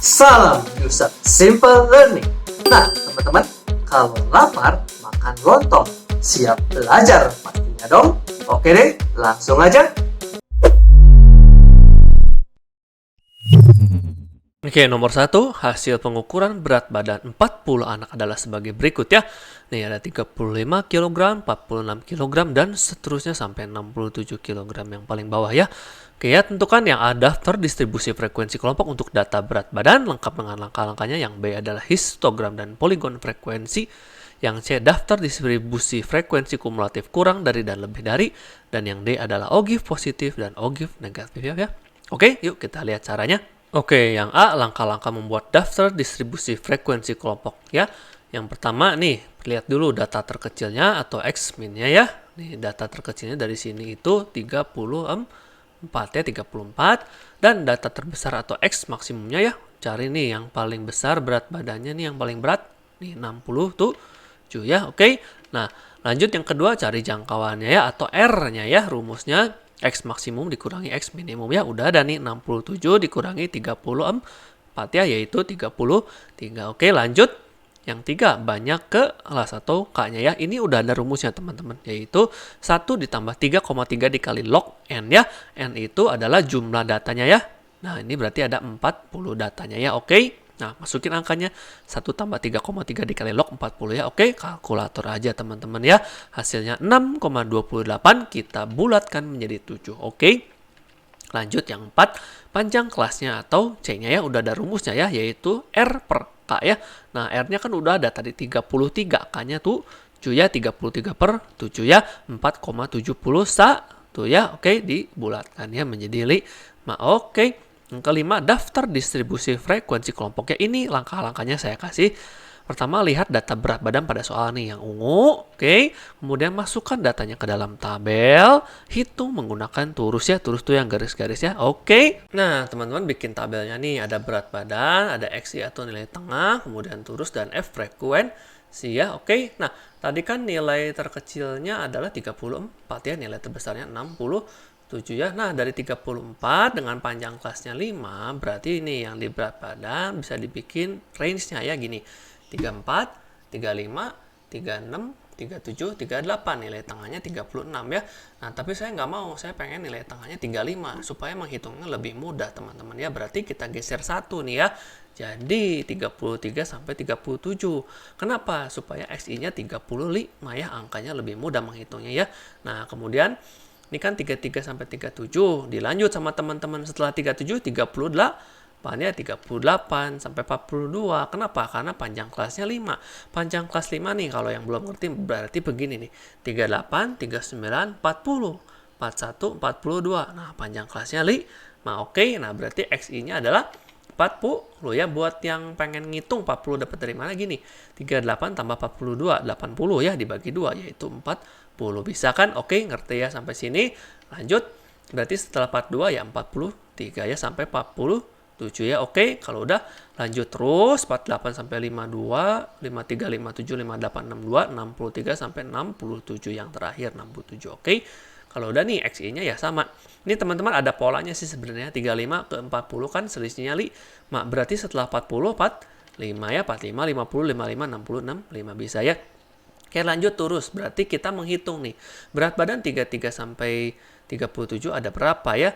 Salam Yusuf Simple Learning. Nah, teman-teman, kalau lapar, makan lontong. Siap belajar pastinya dong. Oke deh, langsung aja. Oke, nomor 1, hasil pengukuran berat badan 40 anak adalah sebagai berikut ya. Nih ada 35 kg, 46 kg, dan seterusnya sampai 67 kg yang paling bawah ya. Oke ya, tentukan yang A daftar distribusi frekuensi kelompok untuk data berat badan lengkap dengan langkah-langkahnya. Yang B adalah histogram dan poligon frekuensi. Yang C daftar distribusi frekuensi kumulatif kurang dari dan lebih dari. Dan yang D adalah OGIF positif dan OGIF negatif ya. Oke, yuk kita lihat caranya. Oke, yang A, langkah-langkah membuat daftar distribusi frekuensi kelompok ya. Yang pertama nih, lihat dulu data terkecilnya atau X min-nya ya. Nih, data terkecilnya dari sini itu 34 ya, 34. Dan data terbesar atau X maksimumnya ya. Cari nih yang paling besar berat badannya nih, yang paling berat. Nih, 67 ya, oke. Nah, lanjut yang kedua, cari jangkauannya ya, atau R-nya ya, rumusnya. X maksimum dikurangi X minimum ya, udah ada nih 67 dikurangi 34 ya, yaitu 33. Oke, lanjut. Yang 3, banyak ke kelas atau K-nya ya. Ini udah ada rumusnya teman-teman, yaitu 1 ditambah 3,3 dikali log N ya. N itu adalah jumlah datanya ya. Nah, ini berarti ada 40 datanya ya, oke. Nah, masukin angkanya 1 tambah 3,3 dikali log 40 ya. Oke, kalkulator aja teman-teman ya. Hasilnya 6,28, kita bulatkan menjadi 7. Oke. Lanjut yang 4, panjang kelasnya atau C-nya ya, udah ada rumusnya ya, yaitu R per K ya. Nah, R-nya kan udah ada tadi 33, K-nya tuh 7 ya, 33 per 7 ya, 4,71 ya. Oke, dibulatkan ya menjadi 5. Oke. Yang kelima, daftar distribusi frekuensi kelompoknya. Ini langkah-langkahnya saya kasih. Pertama, lihat data berat badan pada soal nih yang ungu. Oke. Kemudian masukkan datanya ke dalam tabel. Hitung menggunakan turus ya. Turus tuh yang garis-garis ya. Oke. Nah, teman-teman bikin tabelnya nih. Ada berat badan, ada XI atau nilai tengah, kemudian turus dan F frekuensi ya. Oke. Nah, tadi kan nilai terkecilnya adalah 34 ya. Nilai terbesarnya 67 ya. Nah, dari 34 dengan panjang kelasnya 5, berarti ini yang di berat badan bisa dibikin range-nya ya gini. 34, 35, 36, 37, 38. Nilai tengahnya 36 ya. Nah, tapi saya nggak mau. Saya pengen nilai tengahnya 35 supaya menghitungnya lebih mudah, teman-teman ya. Berarti kita geser satu nih ya. Jadi 33 sampai 37. Kenapa? Supaya XI-nya 35 ya. Angkanya lebih mudah menghitungnya ya. Nah, kemudian ini kan 33 sampai 37. Dilanjut sama teman-teman setelah 37, 38 ya, 38 sampai 42. Kenapa? Karena panjang kelasnya 5. Panjang kelas 5 nih, kalau yang belum ngerti berarti begini nih. 38, 39, 40. 41, 42. Nah, panjang kelasnya 5. Oke, nah berarti XI-nya adalah 40 ya. Buat yang pengen ngitung 40 dapat dari mana gini. 38 tambah 42, 80 ya, dibagi 2 yaitu 40. Bisa kan? Oke, ngerti ya sampai sini. Lanjut. Berarti setelah 42 ya 43 ya sampai 47 ya. Oke, kalau udah lanjut terus 48 sampai 52, 53, 57, 58, 62, 63 sampai 67 yang terakhir 67. Oke. Kalau udah nih XI-nya ya sama. Ini teman-teman ada polanya sih sebenarnya. 35 ke 40 kan selisihnya 5. Berarti setelah 40, 45 ya. 45, 50, 55, 60, 65 bisa ya. Oke, lanjut terus. Berarti kita menghitung nih. Berat badan 33 sampai 37 ada berapa ya?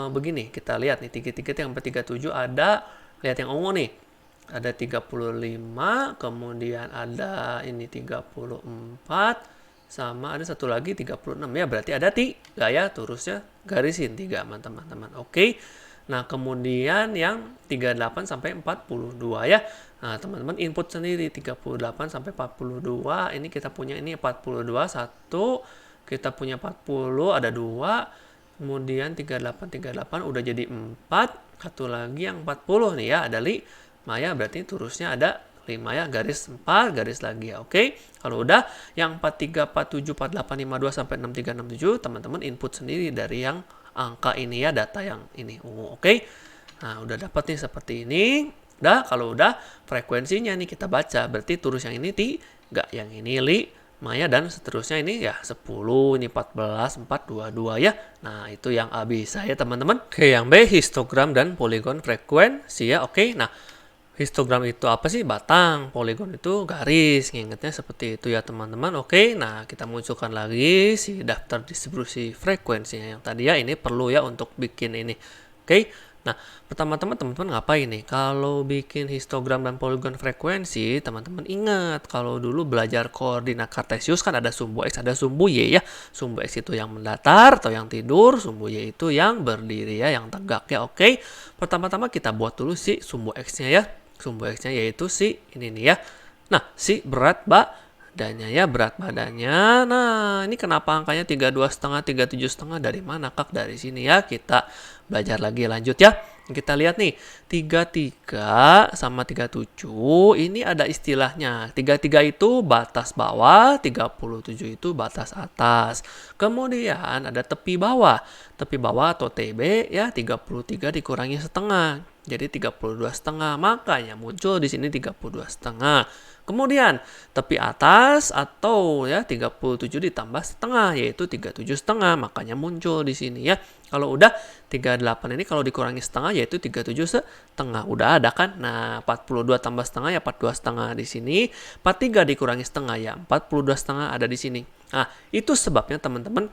Begini, kita lihat nih. 33 sampai 37 ada. Lihat yang ungu nih. Ada 35, kemudian ada ini 34. Sama ada satu lagi 36 ya, berarti ada 3 ya, turusnya garisin 3 teman-teman. Oke. Nah, kemudian yang 38 sampai 42 ya. Nah, teman-teman input sendiri 38 sampai 42. Ini kita punya ini 42 1, kita punya 40 ada 2. Kemudian 38 udah jadi 4. Satu lagi yang 40 nih ya, ada 5 ya, berarti turusnya ada 5 ya, garis 4, garis lagi ya. Oke. Kalau udah yang 43, 47, 48, 52 sampai 63, 67, teman-teman input sendiri dari yang angka ini ya, data yang ini ungu. Oke. Nah, udah dapat nih seperti ini. Udah, kalau udah frekuensinya nih kita baca, berarti turus yang ini 3, yang ini Maya dan seterusnya ini ya 10, ini 14, 4, 2, 2 ya. Nah, itu yang A bisa ya teman-teman. Oke, yang B histogram dan poligon frekuensi ya. Oke, nah histogram itu apa sih? Batang. Poligon itu garis. Ingatnya seperti itu ya teman-teman. Oke, nah kita munculkan lagi si daftar distribusi frekuensinya yang tadi ya. Ini perlu ya untuk bikin ini. Oke, nah pertama-tama teman-teman ngapain nih? Kalau bikin histogram dan poligon frekuensi, teman-teman ingat kalau dulu belajar koordinat kartesius kan ada sumbu X, ada sumbu Y ya. Sumbu X itu yang mendatar atau yang tidur, sumbu Y itu yang berdiri ya, yang tegak ya. Oke, pertama-tama kita buat dulu si sumbu X-nya ya. Sumbu X-nya yaitu si ini nih ya. Nah, si berat badannya ya, berat badannya. Nah, ini kenapa angkanya 32,5, 37,5 dari mana Kak? Dari sini ya. Kita belajar lagi lanjut ya. Kita lihat nih, 33 sama 37 ini ada istilahnya. 33 itu batas bawah, 37 itu batas atas. Kemudian ada tepi bawah. Tepi bawah atau TB ya 33 dikurangi setengah. Jadi 32,5. Makanya muncul di sini 32,5. Kemudian tepi atas atau ya 37 ditambah setengah yaitu 37,5. Makanya muncul di sini ya. Kalau udah 38 ini kalau dikurangi setengah yaitu 37,5. Udah ada kan? Nah, 42 tambah setengah ya 42,5 di sini. 43 dikurangi setengah ya 42,5 ada di sini. Nah, itu sebabnya teman-teman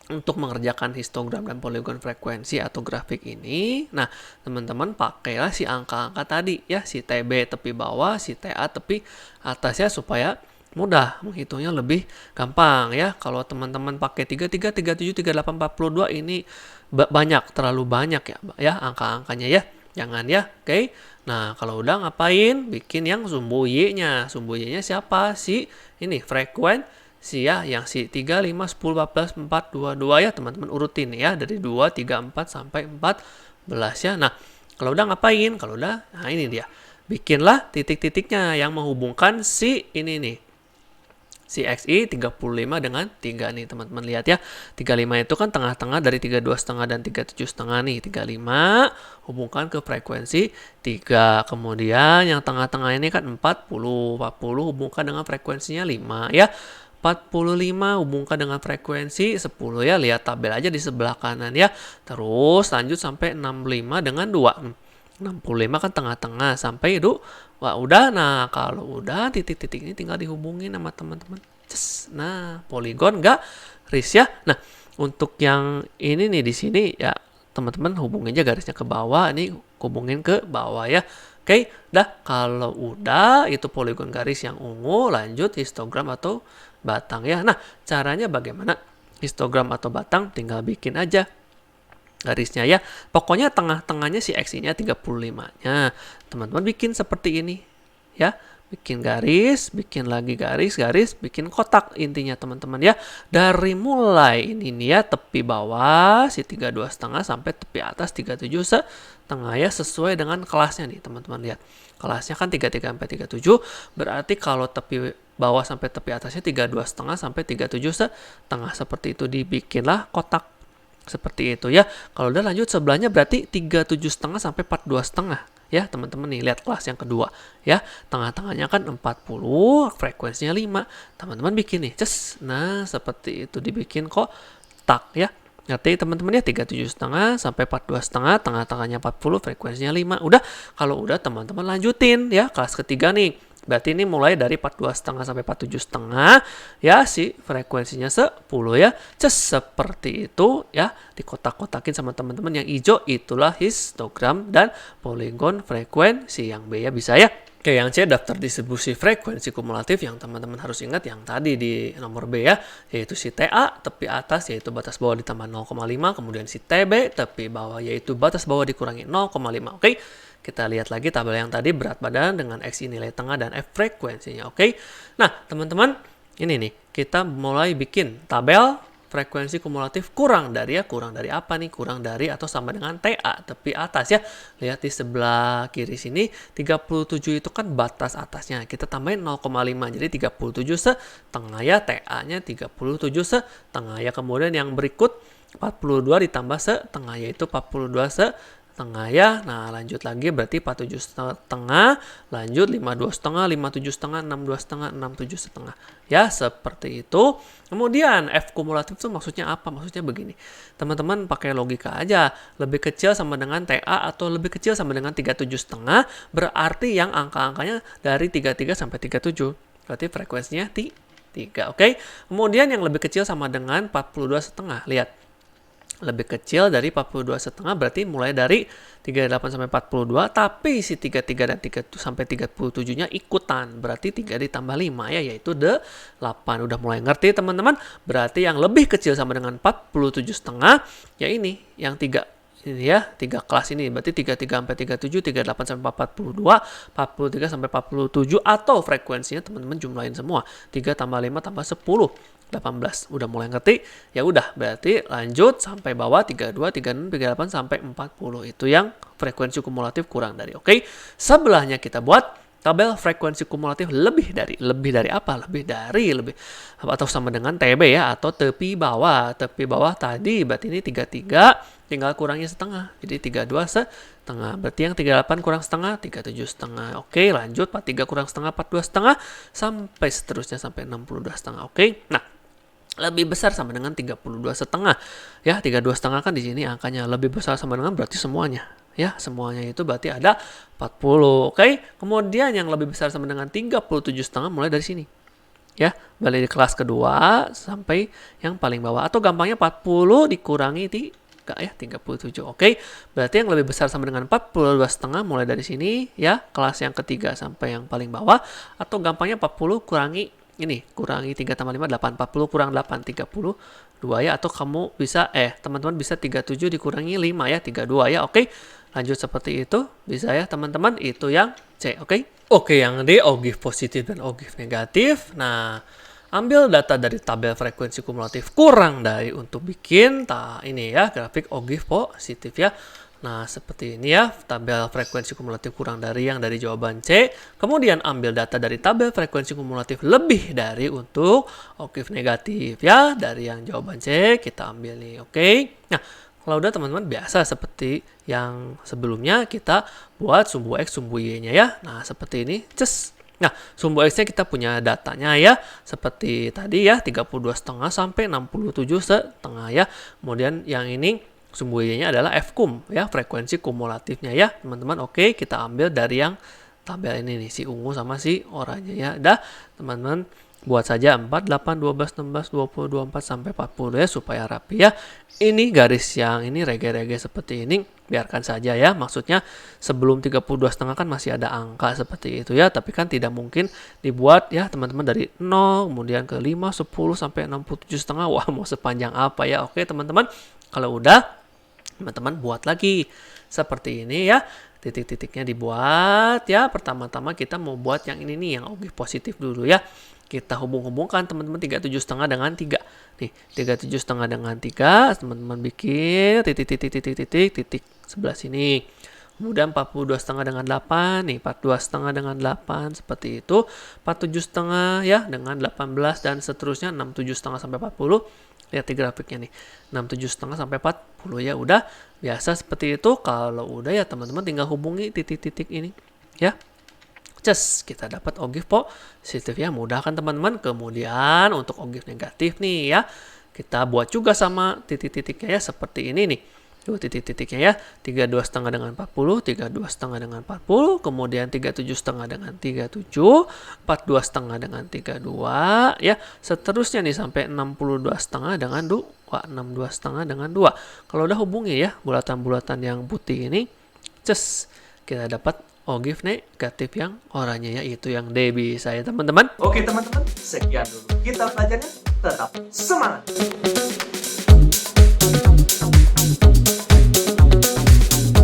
untuk mengerjakan histogram dan poligon frekuensi atau grafik ini, nah teman-teman pakailah si angka-angka tadi ya, si TB tepi bawah, si TA tepi atas ya, supaya mudah menghitungnya lebih gampang ya. Kalau teman-teman pakai 33, 37, 38, 42 ini banyak, terlalu banyak ya angka-angkanya ya. Jangan ya, oke. Nah, kalau udah ngapain? Bikin yang sumbu Y-nya. Sumbu Y-nya siapa? Si ini frekuensi ya, yang si 3, 5, 10, 14, 4, 2, 2 ya teman-teman urutin ya. Dari 2, 3, 4 sampai 14 ya. Nah, kalau udah ngapain? Kalau udah, nah ini dia. Bikinlah titik-titiknya yang menghubungkan si ini nih. Si XI 35 dengan 3 nih teman-teman lihat ya. 35 itu kan tengah-tengah dari 32,5 dan 37,5 nih. 35 hubungkan ke frekuensi 3. Kemudian yang tengah-tengah ini kan 40. 40 hubungkan dengan frekuensinya 5 ya. 45 hubungkan dengan frekuensi 10 ya. Lihat tabel aja di sebelah kanan ya. Terus lanjut sampai 65 dengan 2. 65 kan tengah-tengah sampai itu. Wah, udah. Nah, kalau udah titik-titik ini tinggal dihubungin sama teman-teman. Nah, poligon garis ya. Nah, untuk yang ini nih di sini ya teman-teman hubungin aja garisnya ke bawah, ini hubungin ke bawah ya. Oke, dah kalau udah itu poligon garis yang ungu, lanjut histogram atau batang ya. Nah, caranya bagaimana? Histogram atau batang tinggal bikin aja garisnya ya. Pokoknya tengah-tengahnya si X-nya 35-nya. Teman-teman bikin seperti ini ya. Bikin garis, bikin lagi garis, bikin kotak intinya teman-teman ya. Dari mulai ini nih ya tepi bawah si 32,5 sampai tepi atas 37,5 ya, sesuai dengan kelasnya nih teman-teman lihat. Kelasnya kan 33 sampai 37, berarti kalau tepi bawah sampai tepi atasnya 32,5 sampai 37,5. Seperti itu dibikinlah kotak seperti itu ya. Kalau udah lanjut sebelahnya berarti 37,5 sampai 42,5 ya teman-teman nih, lihat kelas yang kedua ya. Tengah-tengahnya kan 40, frekuensinya 5. Teman-teman bikin nih, nah seperti itu dibikin kotak ya. Nanti teman-teman ya 37,5 sampai 42,5, tengah-tengahnya 40, frekuensinya 5. Udah, kalau udah teman-teman lanjutin ya kelas ketiga nih. Berarti ini mulai dari 42,5 sampai 47,5 ya, si frekuensinya 10 ya. Seperti itu ya, dikotak-kotakin sama teman-teman. Yang hijau itulah histogram dan poligon frekuensi. Yang B ya bisa ya. Oke, yang C daftar distribusi frekuensi kumulatif yang teman-teman harus ingat yang tadi di nomor B ya, yaitu si TA tepi atas yaitu batas bawah ditambah 0,5, kemudian si TB tepi bawah yaitu batas bawah dikurangi 0,5. Oke, kita lihat lagi tabel yang tadi, berat badan dengan X nilai tengah dan F frekuensinya. Oke, nah teman-teman ini nih kita mulai bikin tabel frekuensi kumulatif kurang dari apa nih? Kurang dari atau sama dengan TA tepi atas ya. Lihat di sebelah kiri sini 37 itu kan batas atasnya. Kita tambahin 0,5 jadi 37,5 ya. TA-nya 37,5 ya. Kemudian yang berikut 42 ditambah setengah yaitu 42,5 setengah ya. Nah, lanjut lagi berarti 47 setengah, lanjut 52 setengah, 57 setengah, 62 setengah, 67 setengah. Ya, seperti itu. Kemudian F kumulatif itu maksudnya apa? Maksudnya begini. Teman-teman pakai logika aja. Lebih kecil sama dengan TA atau lebih kecil sama dengan 37 setengah, berarti yang angka-angkanya dari 33 sampai 37. Berarti frekuensinya 3, oke? Kemudian yang lebih kecil sama dengan 42 setengah. Lihat. Lebih kecil dari 42 setengah berarti mulai dari 38 sampai 42, tapi si 33 dan 3 sampai 37-nya ikutan. Berarti 3 ditambah 5 ya, yaitu 8. Udah mulai ngerti teman-teman? Berarti yang lebih kecil sama dengan 47 setengah, ya ini, yang 3 ini ya, 3 kelas ini. Berarti 33 sampai 37, 38 sampai 42, 43 sampai 47, atau frekuensinya teman-teman jumlahin semua. 3 tambah 5 tambah 10. 18. Udah mulai ngerti? Ya udah, berarti lanjut sampai bawah 32, 36, 38 sampai 40. Itu yang frekuensi kumulatif kurang dari. Oke. Sebelahnya kita buat tabel frekuensi kumulatif lebih dari apa? Lebih atau sama dengan TB ya, atau tepi bawah. Tepi bawah tadi berarti ini 33 tinggal kurangnya setengah. Jadi 32 setengah. Berarti yang 38 kurang setengah, 37 setengah. Oke, lanjut 43 kurang setengah, 42 setengah, sampai seterusnya sampai 62 setengah. Oke. Nah, lebih besar sama dengan 32 setengah. Ya, 32 setengah kan di sini angkanya lebih besar sama dengan berarti semuanya. Ya, semuanya itu berarti ada 40. Oke. Kemudian yang lebih besar sama dengan 37 setengah mulai dari sini. Ya, balik di kelas kedua sampai yang paling bawah. Atau gampangnya 40 dikurangi 37. Oke. Berarti yang lebih besar sama dengan 42 setengah mulai dari sini ya, kelas yang ketiga sampai yang paling bawah. Atau gampangnya 40 kurangi 3 tambah 5, 8. 40 kurang 8, 32 ya. Atau kamu bisa, teman-teman bisa 37 dikurangi 5 ya, 32 ya. Oke, lanjut seperti itu. Bisa ya teman-teman, itu yang C. Oke, yang D, ogif positif dan ogif negatif. Nah, ambil data dari tabel frekuensi kumulatif kurang dari untuk bikin ini ya, grafik ogif positif ya. Nah, seperti ini ya, tabel frekuensi kumulatif kurang dari yang dari jawaban C. Kemudian ambil data dari tabel frekuensi kumulatif lebih dari untuk ogif negatif ya. Dari yang jawaban C, kita ambil nih, oke. Nah, kalau udah teman-teman biasa seperti yang sebelumnya, kita buat sumbu X, sumbu Y-nya ya. Nah, seperti ini, Nah, sumbu X-nya kita punya datanya ya. Seperti tadi ya, 32 setengah sampai 67 setengah ya. Kemudian yang ini, sumbu Y-nya adalah F-kum ya, frekuensi kumulatifnya ya teman-teman. Oke, kita ambil dari yang tabel ini nih, si ungu sama si oranye ya. Dah teman-teman buat saja 4, 8, 12, 16, 20, 24 sampai 40 ya, supaya rapi ya. Ini garis yang ini rege-rege seperti ini biarkan saja ya. Maksudnya sebelum 32 setengah kan masih ada angka seperti itu ya, tapi kan tidak mungkin dibuat ya teman-teman dari 0 kemudian ke 5, 10 sampai 67 setengah. Wah, mau sepanjang apa ya. Oke teman-teman, kalau udah teman-teman buat lagi seperti ini ya, titik-titiknya dibuat ya. Pertama-tama kita mau buat yang ini nih, yang ogif positif dulu ya. Kita hubung-hubungkan teman-teman 37 setengah dengan 3 nih, 37 setengah dengan 3 teman-teman bikin titik sebelah sini. Kemudian 42 setengah dengan 8 nih, 42 setengah dengan 8 seperti itu. 47 setengah ya dengan 18 dan seterusnya, 67 setengah sampai 40. Lihat di grafiknya nih, 67 setengah sampai 40 ya. Udah biasa seperti itu. Kalau udah ya teman-teman tinggal hubungi titik-titik ini ya. Kita dapat ogif positif ya. Mudah kan teman-teman. Kemudian untuk ogif negatif nih ya, kita buat juga sama titik-titiknya ya, seperti ini nih. Titik-titiknya ya, 32 setengah dengan 40, 32 setengah dengan 40, kemudian 37 setengah dengan 37, 42 setengah dengan 32 ya, seterusnya nih sampai 62 setengah dengan 2, 62 setengah dengan 2. Kalau udah hubungi ya bulatan-bulatan yang putih ini, kita dapat ogif negatif yang oranye, yaitu yang D. Bisa ya teman-teman. Oke teman-teman, sekian dulu kita belajarnya. Tetap semangat!